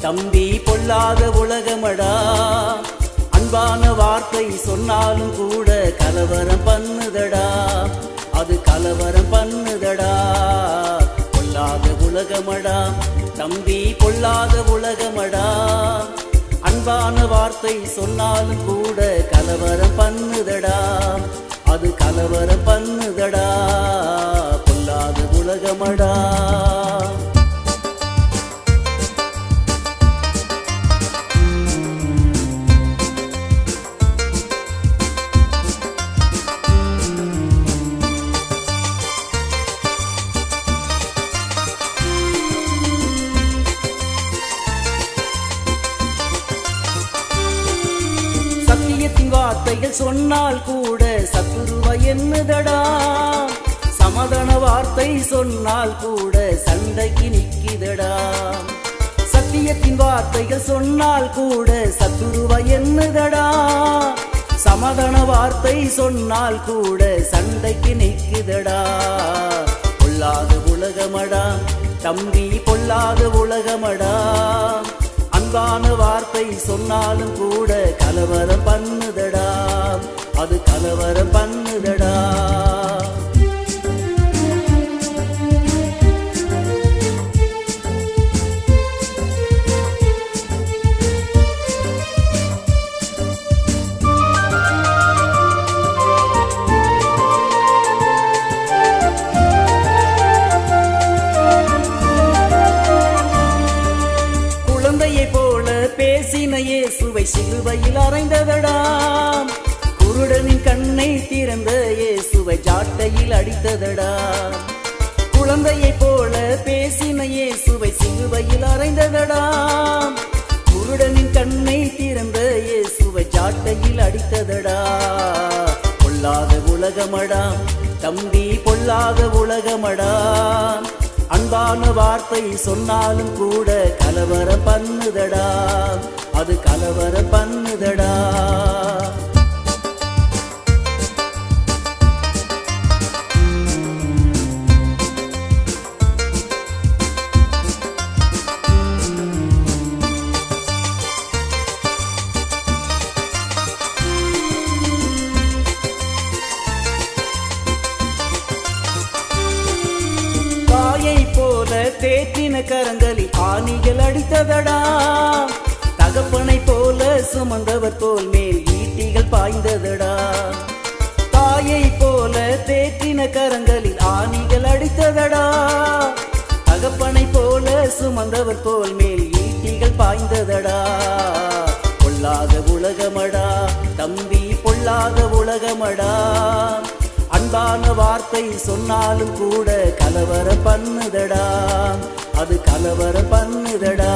தம்பி பொல்லாத உலகமடா. அன்பான வார்த்தை சொன்னாலும் கூட கலவரம் பண்ணுதடா, அது கலவரம் பண்ணுதடா. பொல்லாத உலகமடா தம்பி, பொல்லாத உலகமடா. அன்பான வார்த்தை சொன்னாலும் கூட கலவரம் பண்ணுதடா, அது கலவரம் பண்ணுதடா. பொல்லாத உலகமடா. சத்தியத்தின் வார்த்தைகள் சொன்னால் கூட சத்துருவ என்னதடா. சமாதான வார்த்தை சொன்னால் கூட சண்டைக்கு நிக்கிதடா. சத்தியத்தின் வார்த்தைகள் சொன்னால் கூட சத்துருவ என்னதடா. சமாதான வார்த்தை சொன்னால் கூட சண்டைக்கு நிக்கிதடா. பொல்லாத உலகமடா தம்பி, பொல்லாத உலகமடா. அன்பான வார்த்தை சொன்னாலும் கூட கலவரம் பண்ணுதடா, அது கலவரம் பண்ணுதடா. பேசின இயேசுவை சிலுவையில் அறைந்ததடா. குருடனின் கண்ணை திறந்த இயேசுவை ஜாட்டையில் அடித்ததடா. குழந்தையை போல பேசின இயேசுவை சிலுவையில் அறைந்ததடா. குருடனின் கண்ணை திறந்த இயேசுவை ஜாட்டையில் அடித்ததடா. பொல்லாத உலகமடா தம்பி, பொல்லாத உலகமடா. அன்பான வார்த்தை சொன்னாலும் கூட கலவரம் பண்ணுதடா, அது கலவரம் பண்ணுதடா. போல தேற்றின கரங்களில் ஆணிகள் அடித்ததடா. தகப்பனை போல சுமந்தவர் தோல் மேல் ஈட்டிகள் பாய்ந்ததடா. தாயை போல தேற்றின கரங்களில் ஆணிகள் அடித்ததடா. தகப்பனை போல சுமந்தவர் தோல் மேல் ஈட்டிகள் பாய்ந்ததடா. பொல்லாத உலகமடா தம்பி, பொல்லாத உலகமடா. அன்பான வார்த்தை சொன்னாலும் கூட கலவரம் பண்ணுதடா, அது கலவரம் பண்ணுதடா.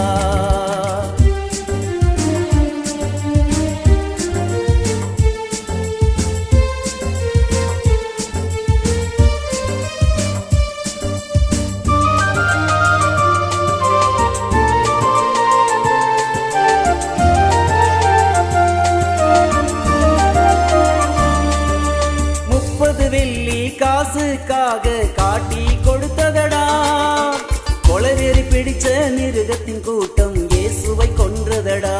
காசுக்காக காட்டி கொடுத்ததடா. கொலவெறி பிடிச்ச மிருகத்தின் கூட்டம் இயேசுவை கொன்றதடா.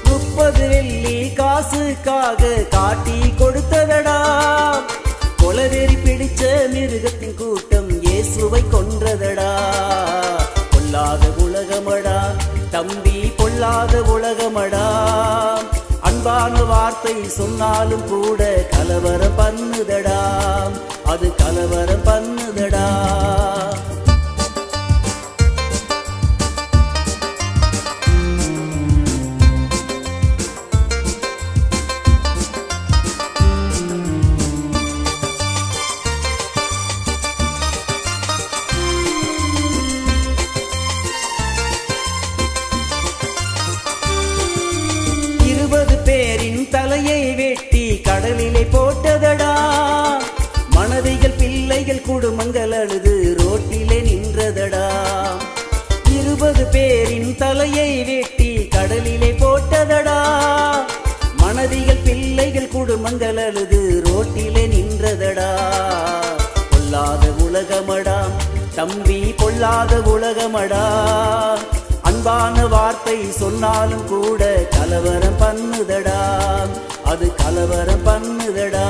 30 வெள்ளி காசுக்காக காட்டி கொடுத்ததடா. கொலவெறி பிடிச்ச மிருகத்தின் கூட்டம் இயேசுவை கொன்றதடா. பொல்லாத உலகமடா தம்பி, பொல்லாத உலகமடா. அன்பான வார்த்தை சொன்னாலும் கூட கலவரம் பண்ணுதடா, அது கலவரம் பண்ணுதடா. தலையை வெட்டி கடலிலே போட்டதடா. மனதிகள் பிள்ளைகள் குடும்பங்கள் அழுது ரோட்டிலே நின்றதடா. 20 பேரின் தலையை வெட்டி கடலிலே போட்டதடா. மனதிகள் பிள்ளைகள் குடும்பங்கள் அழுது ரோட்டிலே நின்றதடா. பொல்லாத உலகமடா தம்பி, பொல்லாத உலகமடா. அன்பான வார்த்தை சொன்னாலும் கூட கலவரம் பண்ணுதடா, அது கலவரம் பண்ணுதடா.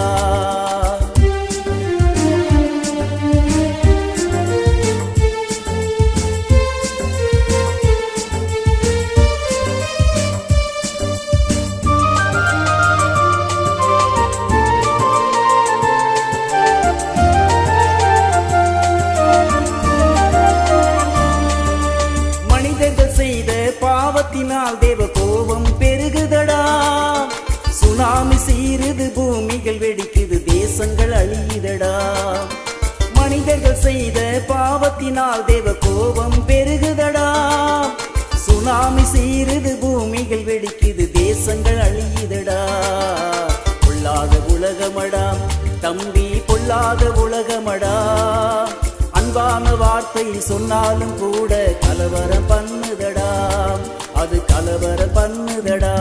செய்த பாவத்தினால் தேவ கோபம் பெருகுதடா, சுனாமி சீருது, பூமிகள் வெடிக்குது, தேசங்கள் அழியுதடா. மனிதர்கள் செய்த பாவத்தினால் தேவ கோபம் பெருகுதடா, சுனாமி சீருது, பூமிகள் வெடிக்குது, தேசங்கள் அழியுதடா. பொல்லாத உலகமடா தம்பி, பொல்லாத உலகமடா. அன்பான வார்த்தை சொன்னாலும் கூட கலவரம் பண்ணுதடா, அது கலவரம் பண்ணுதடா.